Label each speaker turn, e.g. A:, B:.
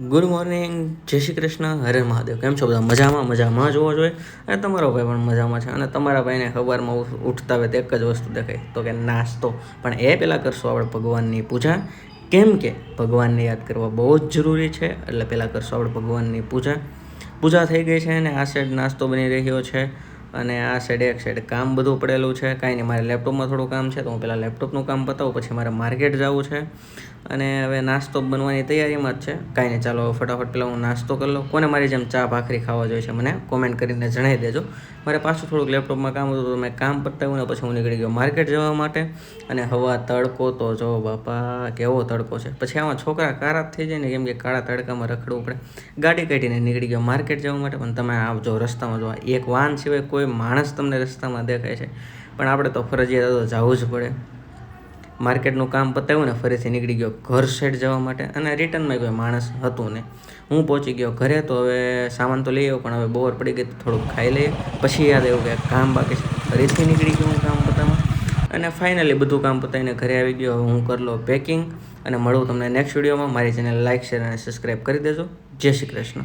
A: Good morning, જય શ્રી કૃષ્ણ, હરે મહાદેવ. કેમ છો બધા? મજામાં જોવો જોઈએ. અને તમારો ભાઈ પણ મજામાં છે. અને તમારા ભાઈને સવારમાં ઉઠતા હોય તો એક જ વસ્તુ દેખાય, તો કે નાસ્તો. પણ એ પહેલાં કરશું આપણે ભગવાનની પૂજા, કેમ કે ભગવાનને યાદ કરવા બહુ જ જરૂરી છે. એટલે પહેલાં કરશું આપણે ભગવાનની પૂજા થઈ ગઈ છે અને આ સાઈડ નાસ્તો બની રહ્યો છે. અને આ સાઈડ એક સાઈડ કામ બધું પડેલું છે. કાંઈ નહીં, મારે લેપટોપમાં થોડું કામ છે, તો હું પહેલાં લેપટોપનું કામ પતાવું, પછી મારે માર્કેટ જવું છે. અને હવે નાસ્તો બનવાની તૈયારીમાં જ છે. કાંઈ નહીં, ચાલો ફટાફટ પહેલાં હું નાસ્તો કરી લઉં. કોને મારી જેમ ચા ભાખરી ખાવા જોઈએ છે મને કોમેન્ટ કરીને જણાવી દેજો. મારે પાછું થોડુંક લેપટોપમાં કામ હતું, તો મેં કામ પતાવ્યું ને પછી હું નીકળી ગયો માર્કેટ જવા માટે. અને હવા તડકો તો જો બાપા કેવો તડકો છે. પછી આમાં છોકરા કાળા થઈ જાય ને, કેમ કે કાળા તડકામાં રખડવું પડે. ગાડી કાઢીને નીકળી ગયો માર્કેટ જવા માટે. પણ તમે આવજો, રસ્તામાં જો એક વાહન સિવાય કોઈ માણસ તમને રસ્તામાં દેખાય છે, પણ આપણે તો ફરજિયાત તો જવું જ પડે. માર્કેટનું કામ પતાવ્યું ને ફરીથી નીકળી ગયો ઘર સાઈડ જવા માટે. અને રિટર્નમાં કોઈ માણસ હતું ને, હું પહોંચી ગયો ઘરે. તો હવે સામાન તો લઈ આવ્યો, પણ હવે બોર પડી ગઈ, થોડુંક ખાઈ લઈએ. પછી યાદ આવ્યું કે કામ બાકી છે, ફરીથી નીકળી ગયો હું કામ પતાવવા. અને ફાઇનલી બધું કામ પતાવીને ઘરે આવી ગયો. હવે હું કરી લો પેકિંગ અને મળું તમને નેક્સ્ટ વિડીયોમાં. મારી ચેનલ લાઇક, શેર અને સબસ્ક્રાઈબ કરી દેજો. જય શ્રી કૃષ્ણ.